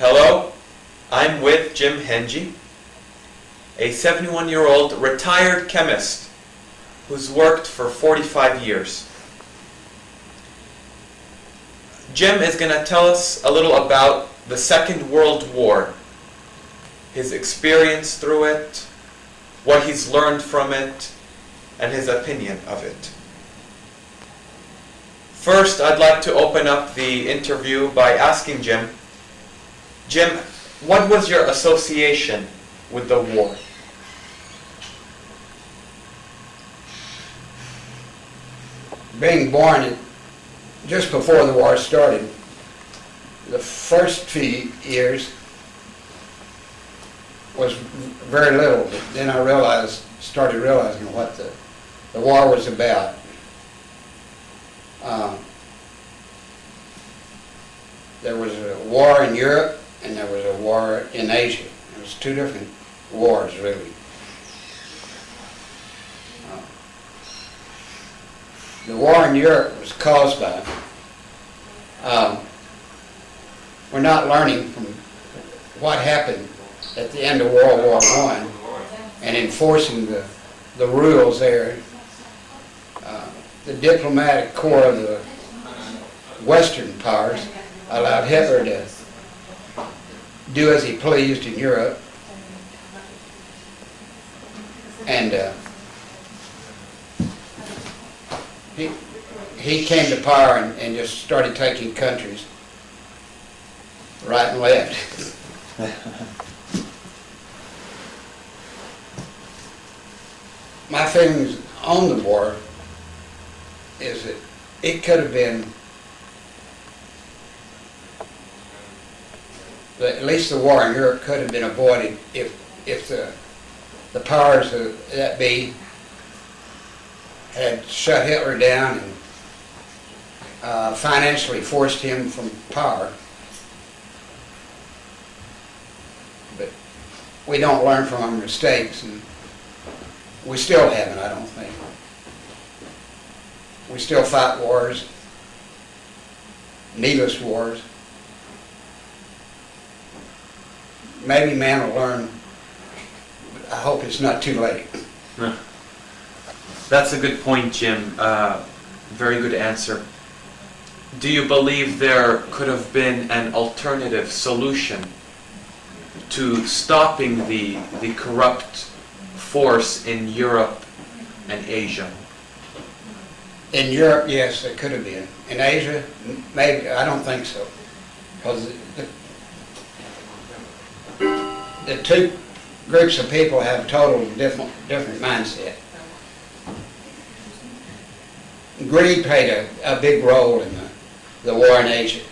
Hello, I'm with Jim Hengy, a 71-year-old retired chemist who's worked for 45 years. Jim is going to tell us a little about the Second World War, his experience through it, what he's learned from it, and his opinion of it. First, I'd like to open up the interview by asking Jim, what was your association with the war? Being born just before the war started, the first few years was very little. Then I started realizing what the war was about. There was a war in Europe and there was a war in Asia. It was two different wars, really. The war in Europe was caused by, we're not learning from what happened at the end of World War I and enforcing the rules there. The diplomatic corps of the Western powers allowed Hitler to do as he pleased in Europe, and he came to power and just started taking countries right and left. My feelings on the war is that it could have been, at least the war in Europe could have been avoided if the powers that be had shut Hitler down and financially forced him from power. But we don't learn from our mistakes, and we still haven't, I don't think. We still fight wars, needless wars. Maybe man will learn, but I hope it's not too late. That's a good point, Jim. Very good answer. Do you believe there could have been an alternative solution to stopping the corrupt force in Europe and Asia? In Europe, yes, there could have been. In Asia, maybe, I don't think so. Because the two groups of people have totally different mindset. Greed played a big role in the war in Asia.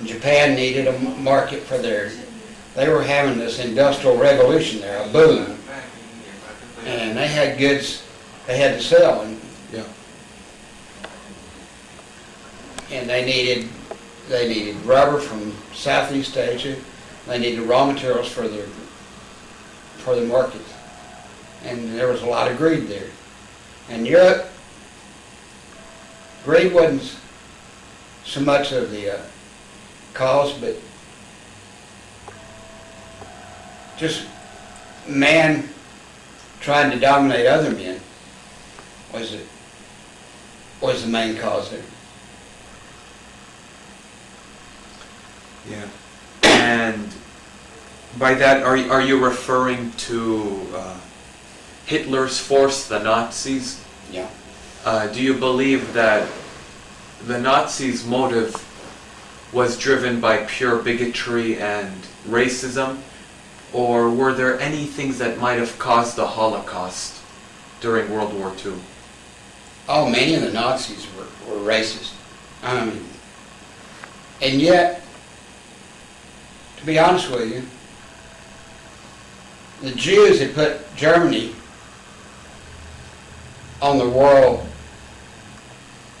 Japan needed a market for they were having this industrial revolution there, a boom. And they had goods they had to sell. And they needed rubber from Southeast Asia. They needed raw materials for the market. And there was a lot of greed there. In Europe, greed wasn't so much of the cause, but just man trying to dominate other men was the main cause there. Yeah. And by that, are you referring to Hitler's force, the Nazis? Yeah. Do you believe that the Nazis' motive was driven by pure bigotry and racism, or were there any things that might have caused the Holocaust during World War II? Oh, many of the Nazis were racist. And yet, to be honest with you, the Jews had put Germany on the world,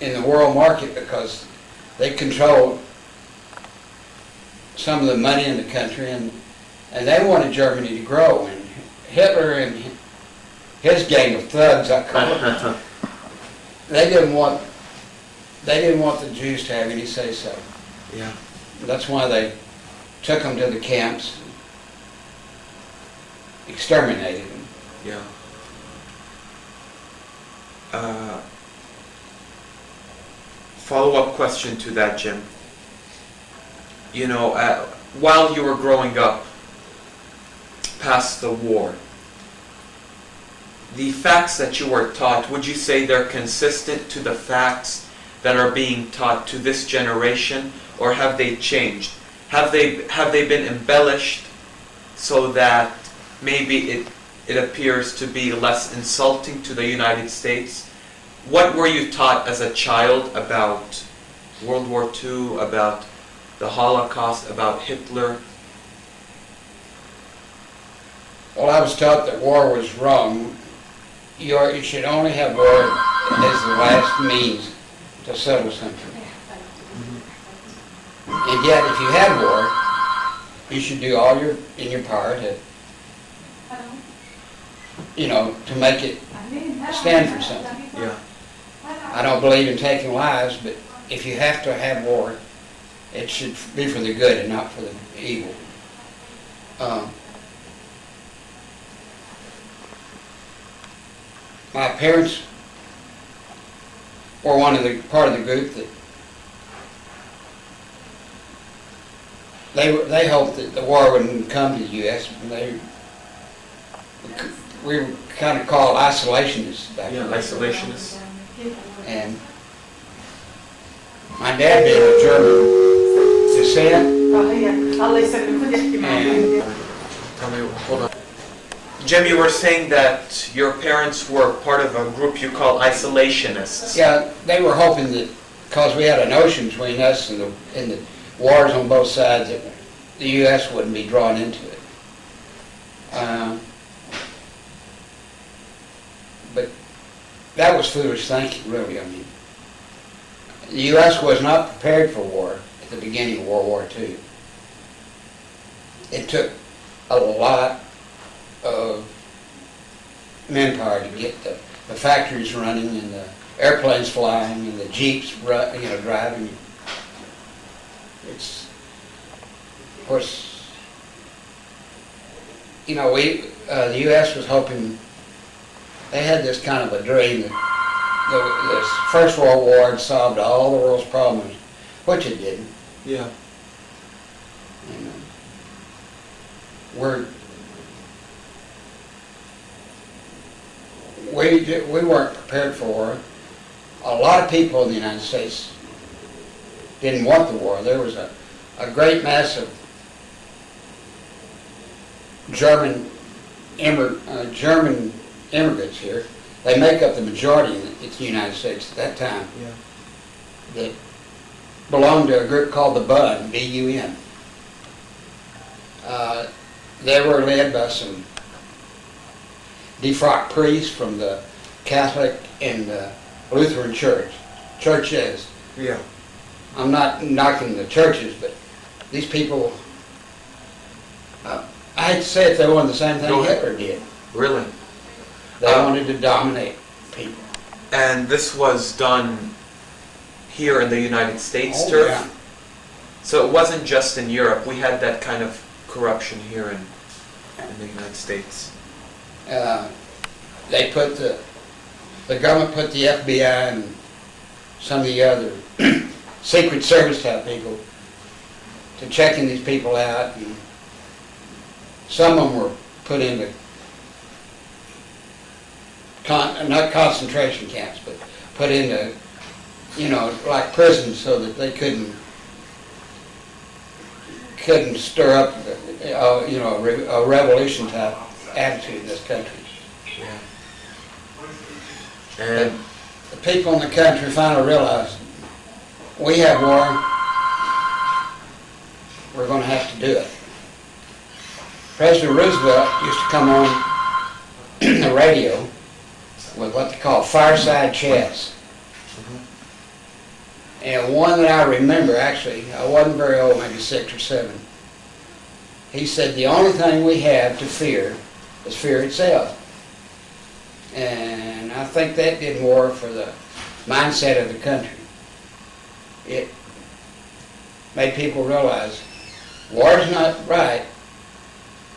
in the world market, because they controlled some of the money in the country, and they wanted Germany to grow. And Hitler and his gang of thugs, I call it, they didn't want the Jews to have any say-so. Yeah. That's why they took them to the camps, exterminated them. Yeah. Follow-up question to that, Jim. You know, while you were growing up, past the war, the facts that you were taught, would you say they're consistent to the facts that are being taught to this generation, or have they changed? Have they been embellished so that maybe it appears to be less insulting to the United States? What were you taught as a child about World War II, about the Holocaust, about Hitler? Well, I was taught that war was wrong. You should only have war as the last means to settle something. And yet, if you had war, you should do all in your power to, to make it stand for something. Yeah. I don't believe in taking lives, but if you have to have war, it should be for the good and not for the evil. My parents were part of the group that they hoped that the war wouldn't come to the U.S. We were kind of called isolationists back then. Isolationists. And my dad being of German descent, and Tell me, hold on. Jim, you were saying that your parents were part of a group you call isolationists. yeah, they were hoping that because we had an ocean between us and the wars on both sides, that the U.S. wouldn't be drawn into it. But that was foolish thinking, really. I mean, the U.S. was not prepared for war at the beginning of World War II. It took a lot of manpower to get the factories running and the airplanes flying and the jeeps driving. It's, of course, the U.S. was hoping, they had this kind of a dream that the First World War had solved all the world's problems, which it didn't. Yeah. We weren't prepared for war. A lot of people in the United States didn't want the war. There was a great mass of German immigrants here. They make up the majority in the United States at that time. Yeah. That belonged to a group called the BUN, B-U-N. They were led by some defrocked priests from the Catholic and the Lutheran churches. Yeah. I'm not knocking the churches, but these people, I hate to say it, they wanted the same thing Hitler did. Really? They wanted to dominate people. And this was done here in the United States, Oh, turf? yeah. So it wasn't just in Europe. We had that kind of corruption here in the United States. They put the government put the FBI and some of the other Secret Service type people to checking these people out, and some of them were put into not concentration camps, but put into like prisons so that they couldn't stir up a revolution type attitude in this country. Yeah. And The people in the country finally realized, we have war, we're going to have to do it. President Roosevelt used to come on the radio with what they call fireside chats. And one that I remember, actually, I wasn't very old, maybe 6 or 7. He said, the only thing we have to fear is fear itself. And I think that did more for the mindset of the country. It made people realize War's not right,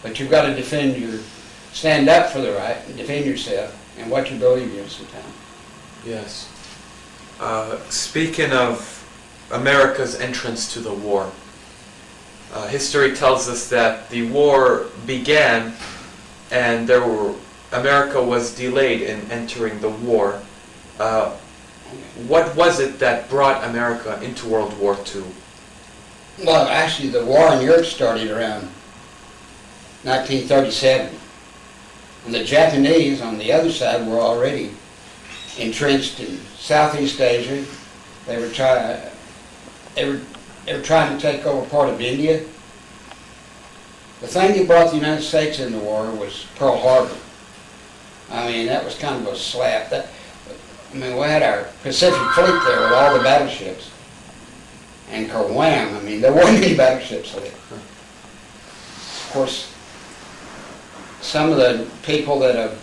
but you've got to stand up for the right and defend yourself and what you believe in sometimes. Yes. Speaking of America's entrance to the war, history tells us that the war began and America was delayed in entering the war. What was it that brought America into World War II? Well, actually, the war in Europe started around 1937. And the Japanese on the other side were already entrenched in Southeast Asia. They were trying to take over part of India. The thing that brought the United States in the war was Pearl Harbor. I mean, that was kind of a slap. We had our Pacific Fleet there with all the battleships. And kerwham, I mean, there weren't any battleships left. Of course, some of the people that have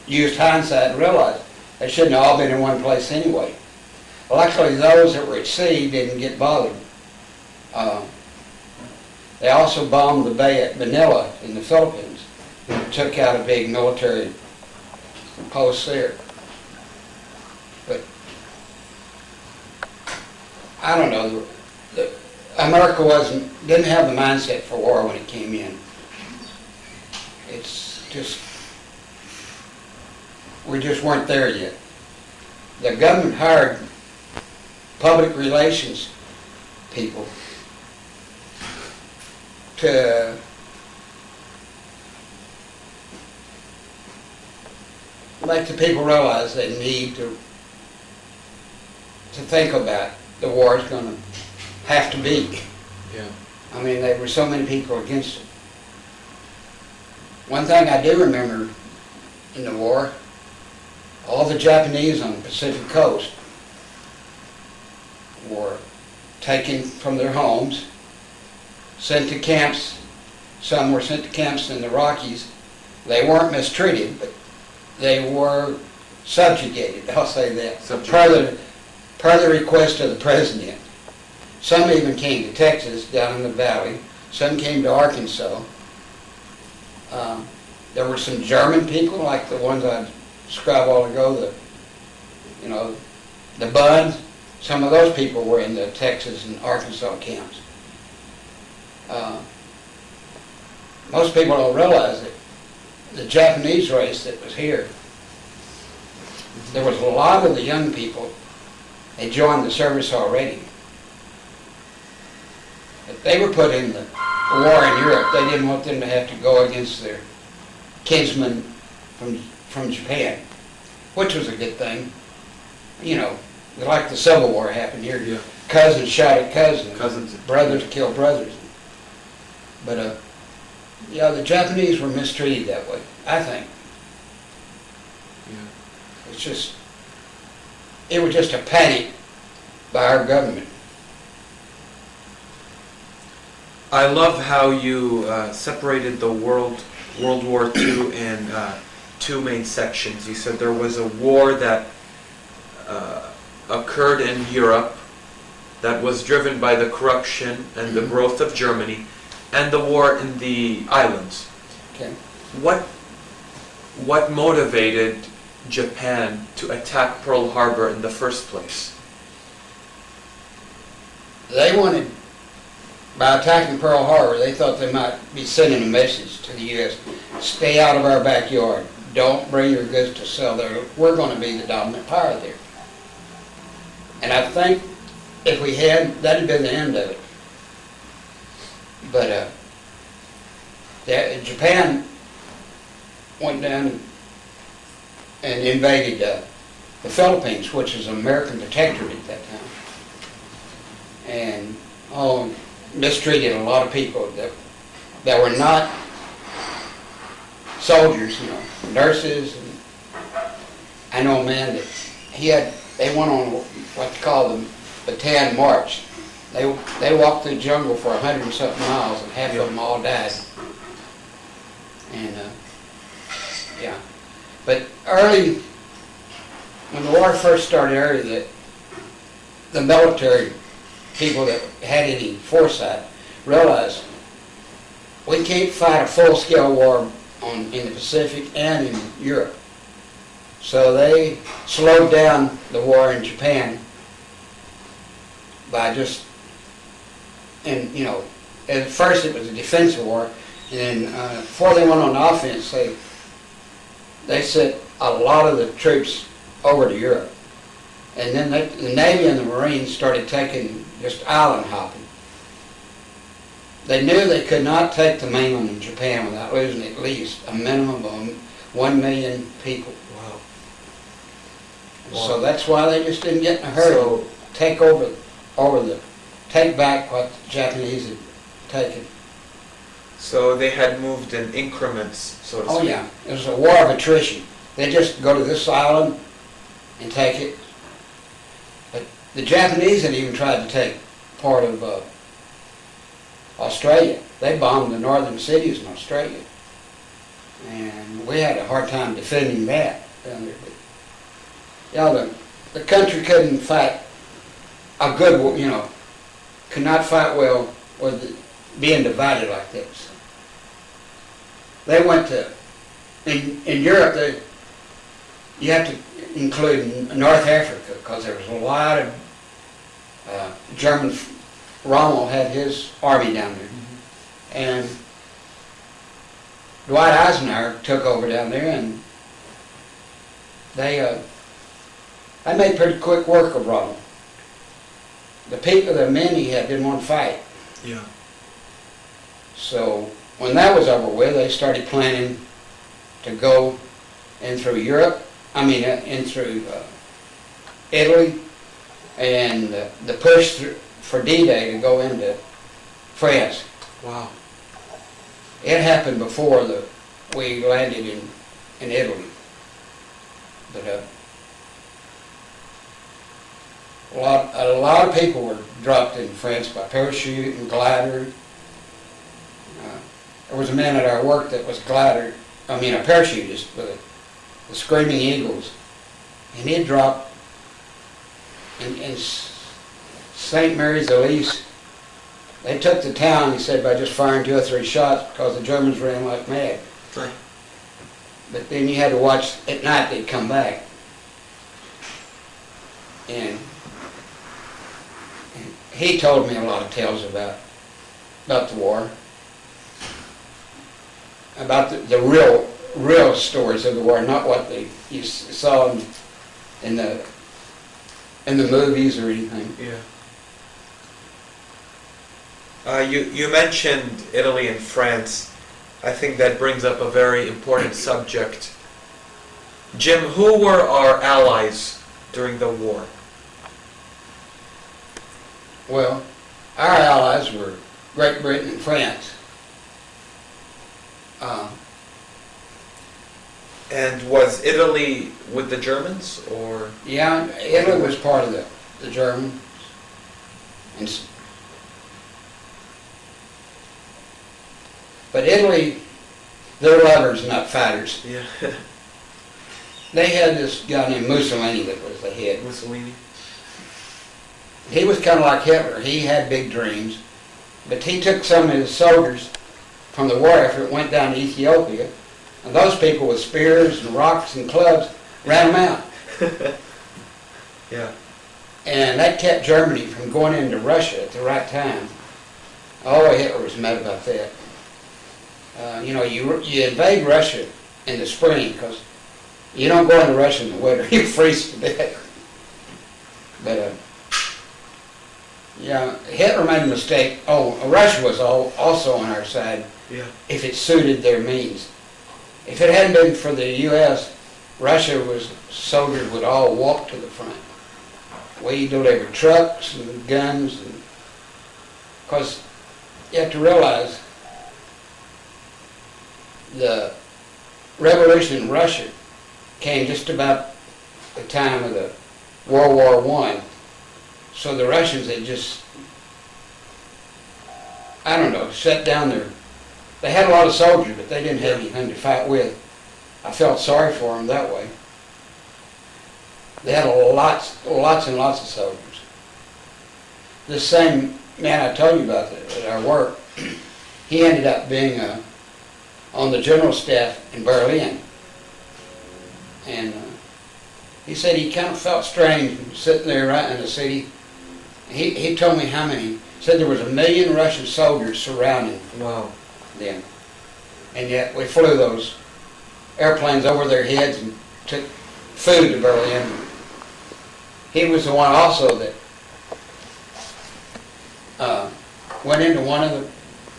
used hindsight realize they shouldn't have all been in one place anyway. Luckily, those that were at sea didn't get bothered. They also bombed the bay at Manila in the Philippines and took out a big military post there. But I don't know. America didn't have the mindset for war when it came in. It's just, we just weren't there yet. The government hired public relations people to make the people realize they need to think about the war is going to have to be. Yeah. I mean, there were so many people against it. One thing I do remember in the war, all the Japanese on the Pacific coast were taken from their homes, sent to camps. Some were sent to camps in the Rockies. They weren't mistreated, but they were subjugated, I'll say that, per the request of the president. Some even came to Texas, down in the valley. Some came to Arkansas. There were some German people, like the ones I described a while ago, the Buns. Some of those people were in the Texas and Arkansas camps. Most people don't realize that the Japanese race that was here, there was a lot of the young people, they joined the service already. But they were put in the war in Europe. They didn't want them to have to go against their kinsmen from Japan, which was a good thing. You know, like the Civil War happened here. Yeah. Cousins shot at cousins. Cousins. Brothers killed brothers. But, the Japanese were mistreated that way, I think. Yeah. It was just a panic by our government. I love how you separated the World War II in two main sections. You said there was a war that occurred in Europe that was driven by the corruption and the growth of Germany, and the war in the islands. Okay. What motivated Japan to attack Pearl Harbor in the first place? They wanted, by attacking Pearl Harbor, they thought they might be sending a message to the U.S. Stay out of our backyard. Don't bring your goods to sell there. We're going to be the dominant power there. And I think if we had, that had been the end of it. But Japan went down and invaded the Philippines, which was an American protectorate at that time. And mistreated a lot of people that were not soldiers, nurses. And I know a man that they went on what they call the Bataan March. They walked through the jungle for 100 and something miles, and half of them all died. And but early, when the war first started early, the military people that had any foresight realize we can't fight a full-scale war in the Pacific and in Europe. So they slowed down the war in Japan by just, and you know, at first it was a defensive war, and then before they went on offense, they sent a lot of the troops over to Europe. And then the Navy and the Marines started taking just island hopping. They knew they could not take the mainland of Japan without losing at least a minimum of 1 million people. Wow. So that's why they just didn't get in a hurry to take take back what the Japanese had taken. So they had moved in increments, so to speak. Oh yeah, it was a war of attrition. They just go to this island and take it. But the Japanese had even tried to take part of Australia. They bombed the northern cities in Australia. And we had a hard time defending that down there. But, you know, the country couldn't fight a good war, you know, could not fight well with being divided like this. They went to, in Europe, you have to include North Africa, because there was a lot of German. Rommel had his army down there. And Dwight Eisenhower took over down there, and they made pretty quick work of Rommel. The men he had didn't want to fight. Yeah. So when that was over with, they started planning to go in through Europe, in through Italy, and the push for D-Day to go into France. Wow. It happened before we landed in Italy. But a lot of people were dropped in France by parachute and glider. There was a man at our work that was a parachutist with the Screaming Eagles, and he dropped in St. Mary's Elise. They took the town, he said, by just firing 2 or 3 shots because the Germans ran like mad. Right. But then you had to watch, at night they'd come back. And he told me a lot of tales about the war. About the real stories of the war, not what you saw in the movies or anything. Yeah. You mentioned Italy and France. I think that brings up a very important subject. Jim, who were our allies during the war? Well, our allies were Great Britain and France. And was Italy with the Germans, or? Yeah, Italy was part of the Germans. But Italy, they're lovers, not fighters. Yeah. They had this guy named Mussolini that was the head. Mussolini. He was kind of like Hitler. He had big dreams. But he took some of his soldiers from the war effort, went down to Ethiopia, and those people with spears and rocks and clubs ran them out. Yeah. And that kept Germany from going into Russia at the right time. Oh, Hitler was mad about that. You invade Russia in the spring because you don't go into Russia in the winter. You freeze to death. But Hitler made a mistake. Oh, Russia was also on our side. Yeah. If it suited their means. If it hadn't been for the U.S., soldiers would all walk to the front. We delivered trucks and guns, because you have to realize the revolution in Russia came just about the time of the World War I. So the Russians had just, shut down they had a lot of soldiers, but they didn't have anything to fight with. I felt sorry for them that way. They had lots and lots of soldiers. This same man I told you about at our work, he ended up being on the general staff in Berlin. And he said he kind of felt strange sitting there right in the city. He told me how many. Said there was 1 million Russian soldiers surrounding Wow. them. And yet we flew those airplanes over their heads and took food to Berlin. He was the one also that went into one of the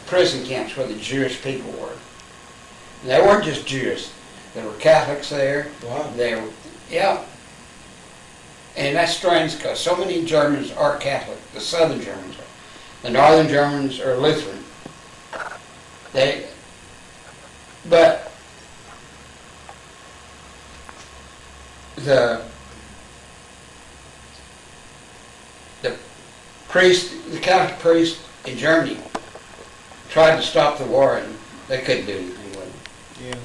prison camps where the Jewish people were. And they weren't just Jews. There were Catholics there. Wow. There were, yeah. And that's strange because so many Germans are Catholic. The southern Germans are. The northern Germans are Lutheran. But the priest, the Catholic priest in Germany tried to stop the war and they couldn't do anything with it. Yeah.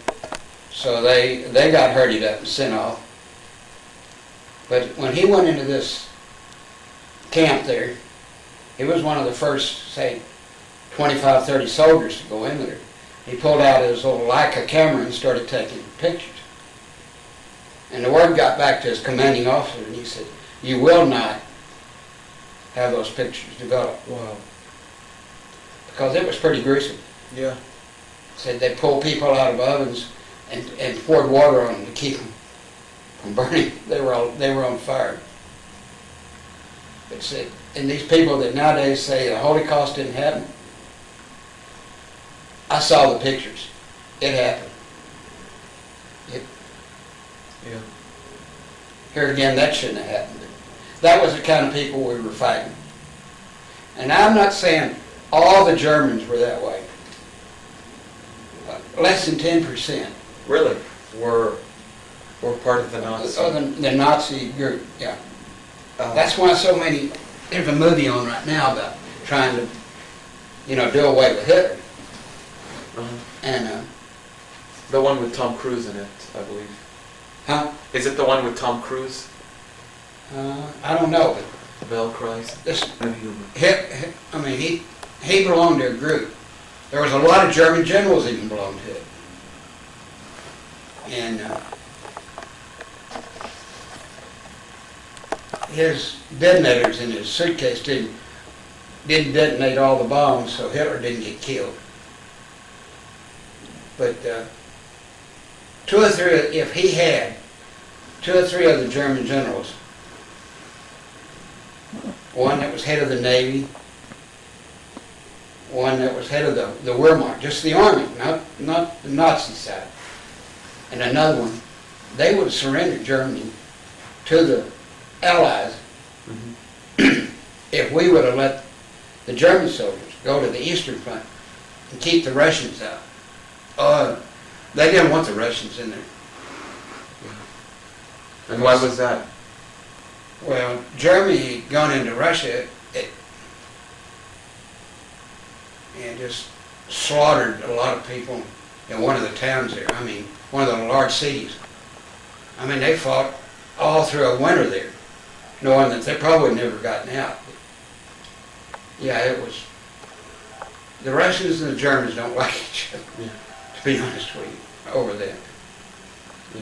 So they got herded up and sent off. But when he went into this camp there, he was one of the first, say, 25, 30 soldiers to go in there. He pulled out his little Leica camera and started taking pictures. And the word got back to his commanding officer and he said, "You will not have those pictures developed." Wow. Because it was pretty gruesome. Yeah. Said they pulled people out of ovens and poured water on them to keep them from burning. They were on fire. But said, and these people that nowadays say the Holocaust didn't happen, I saw the pictures. It happened. Yeah. Here again, that shouldn't have happened. That was the kind of people we were fighting. And I'm not saying all the Germans were that way. Less than 10%. Really? Were part of the Nazi? The Nazi group, yeah. Oh. That's why so many, there's a movie on right now about trying to, do away with Hitler. Uh-huh. And, The one with Tom Cruise in it, I believe. huh? Is it the one with Tom Cruise? I don't know, but The Bell Cries? this, No humor. he belonged to a group. There was a lot of German generals even belonged to it. And his detonators in his suitcase didn't detonate all the bombs, so Hitler didn't get killed. But if he had 2 or 3 other German generals, one that was head of the Navy, one that was head of the Wehrmacht, just the army, not the Nazi side, and another one, they would have surrendered Germany to the Allies if we would have let the German soldiers go to the Eastern Front and keep the Russians out. They didn't want the Russians in there. And why was that? Well, Germany had gone into Russia and just slaughtered a lot of people in one of the towns there. I mean, one of the large cities. I mean, they fought all through a winter there, knowing that they probably never gotten out. Yeah, it was. The Russians and the Germans don't like each other, Yeah. to be honest with you, over that. Yeah.